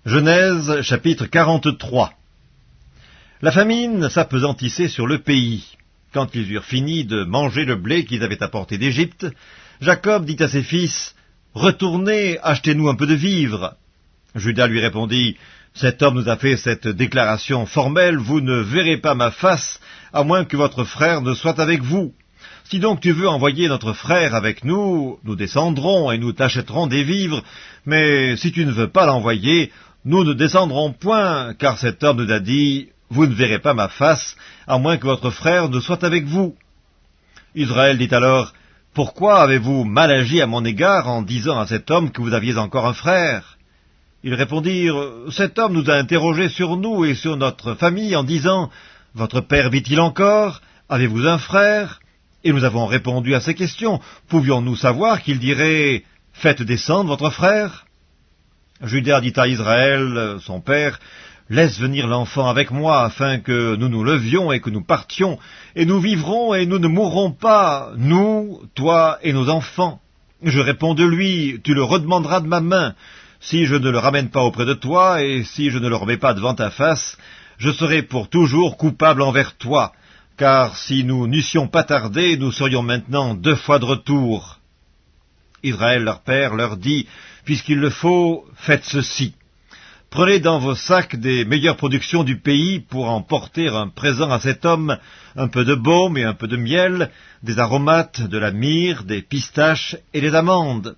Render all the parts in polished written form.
Genèse chapitre 43. La famine s'appesantissait sur le pays. Quand ils eurent fini de manger le blé qu'ils avaient apporté d'Égypte, Jacob dit à ses fils, « Retournez, achetez-nous un peu de vivres. » Juda lui répondit, « Cet homme nous a fait cette déclaration formelle, vous ne verrez pas ma face, à moins que votre frère ne soit avec vous. Si donc tu veux envoyer notre frère avec nous, nous descendrons et nous t'achèterons des vivres, mais si tu ne veux pas l'envoyer, nous ne descendrons point, car cet homme nous a dit, « Vous ne verrez pas ma face, à moins que votre frère ne soit avec vous. » Israël dit alors, « Pourquoi avez-vous mal agi à mon égard en disant à cet homme que vous aviez encore un frère ?» Ils répondirent, « Cet homme nous a interrogés sur nous et sur notre famille en disant, « Votre père vit-il encore? Avez-vous un frère ?» Et nous avons répondu à ces questions. Pouvions-nous savoir qu'il dirait, « Faites descendre votre frère » Juda dit à Israël, son père, « Laisse venir l'enfant avec moi, afin que nous nous levions et que nous partions, et nous vivrons et nous ne mourrons pas, nous, toi et nos enfants. Je réponds de lui, tu le redemanderas de ma main. Si je ne le ramène pas auprès de toi, et si je ne le remets pas devant ta face, je serai pour toujours coupable envers toi, car si nous n'eussions pas tardé, nous serions maintenant 2 fois de retour. » Israël, leur père, leur dit, « Puisqu'il le faut, faites ceci. Prenez dans vos sacs des meilleures productions du pays pour en porter un présent à cet homme, un peu de baume et un peu de miel, des aromates, de la myrrhe, des pistaches et des amandes.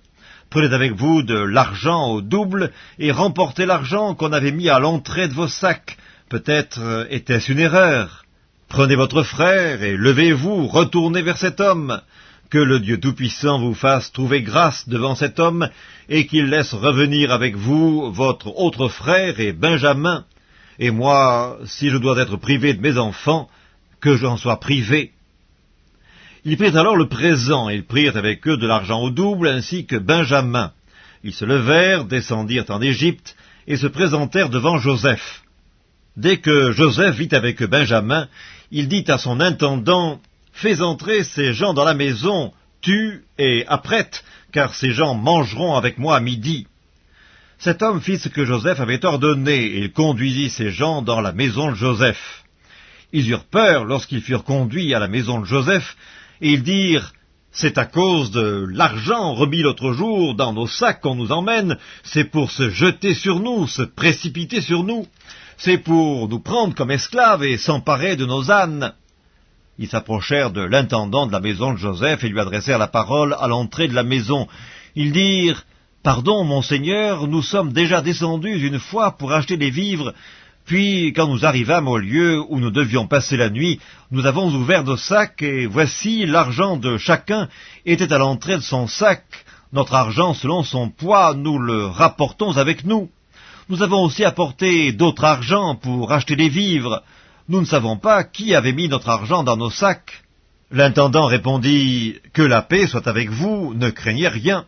Prenez avec vous de l'argent au double et remportez l'argent qu'on avait mis à l'entrée de vos sacs. Peut-être était-ce une erreur. Prenez votre frère et levez-vous, retournez vers cet homme. Que le Dieu Tout-Puissant vous fasse trouver grâce devant cet homme, et qu'il laisse revenir avec vous votre autre frère et Benjamin. Et moi, si je dois être privé de mes enfants, que j'en sois privé. » Ils prirent alors le présent, et ils prirent avec eux de l'argent au double, ainsi que Benjamin. Ils se levèrent, descendirent en Égypte, et se présentèrent devant Joseph. Dès que Joseph vit avec Benjamin, il dit à son intendant, « Fais entrer ces gens dans la maison, tue et apprête, car ces gens mangeront avec moi à midi. » Cet homme fit ce que Joseph avait ordonné, et il conduisit ces gens dans la maison de Joseph. Ils eurent peur lorsqu'ils furent conduits à la maison de Joseph, et ils dirent, « C'est à cause de l'argent remis l'autre jour dans nos sacs qu'on nous emmène, c'est pour se jeter sur nous, se précipiter sur nous, c'est pour nous prendre comme esclaves et s'emparer de nos ânes. » Ils s'approchèrent de l'intendant de la maison de Joseph et lui adressèrent la parole à l'entrée de la maison. Ils dirent, « Pardon, mon Seigneur, nous sommes déjà descendus une fois pour acheter des vivres, puis quand nous arrivâmes au lieu où nous devions passer la nuit, nous avons ouvert nos sacs, et voici l'argent de chacun était à l'entrée de son sac. Notre argent selon son poids, nous le rapportons avec nous. Nous avons aussi apporté d'autres argent pour acheter des vivres. Nous ne savons pas qui avait mis notre argent dans nos sacs. » L'intendant répondit, « Que la paix soit avec vous, ne craignez rien.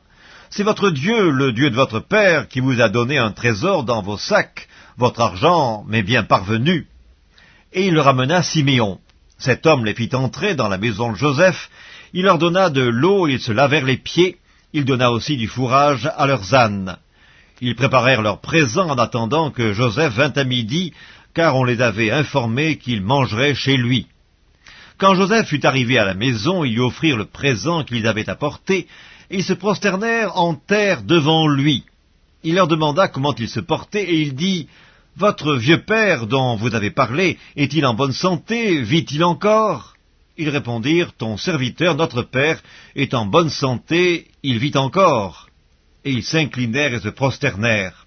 C'est votre Dieu, le Dieu de votre Père, qui vous a donné un trésor dans vos sacs. Votre argent m'est bien parvenu. » Et il le ramena à Siméon. Cet homme les fit entrer dans la maison de Joseph. Il leur donna de l'eau, ils se lavèrent les pieds. Il donna aussi du fourrage à leurs ânes. Ils préparèrent leurs présents en attendant que Joseph vînt à midi, car on les avait informés qu'ils mangeraient chez lui. Quand Joseph fut arrivé à la maison, ils lui offrirent le présent qu'ils avaient apporté, et ils se prosternèrent en terre devant lui. Il leur demanda comment il se portait, et il dit, « Votre vieux père, dont vous avez parlé, est-il en bonne santé? Vit-il encore ?» Ils répondirent, « Ton serviteur, notre père, est en bonne santé, il vit encore. » Et ils s'inclinèrent et se prosternèrent.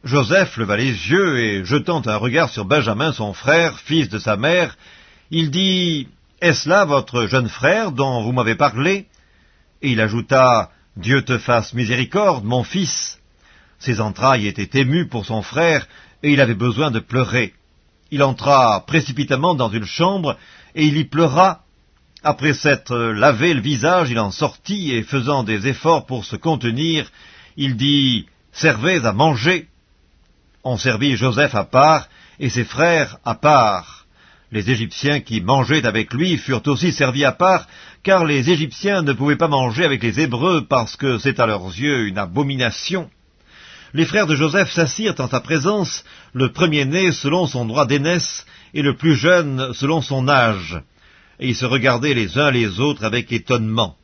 Joseph leva les yeux, et jetant un regard sur Benjamin, son frère, fils de sa mère, il dit, « Est-ce là votre jeune frère dont vous m'avez parlé ?» Et il ajouta, « Dieu te fasse miséricorde, mon fils. » Ses entrailles étaient émues pour son frère, et il avait besoin de pleurer. Il entra précipitamment dans une chambre, et il y pleura. Après s'être lavé le visage, il en sortit, et faisant des efforts pour se contenir, il dit, « Servez à manger. » On servit Joseph à part, et ses frères à part. Les Égyptiens qui mangeaient avec lui furent aussi servis à part, car les Égyptiens ne pouvaient pas manger avec les Hébreux, parce que c'est à leurs yeux une abomination. Les frères de Joseph s'assirent en sa présence, le premier-né selon son droit d'aînesse, et le plus jeune selon son âge. Et ils se regardaient les uns les autres avec étonnement.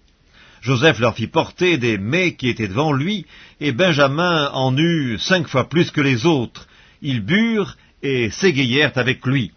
Joseph leur fit porter des mets qui étaient devant lui, et Benjamin en eut 5 fois plus que les autres. Ils burent et s'égayèrent avec lui.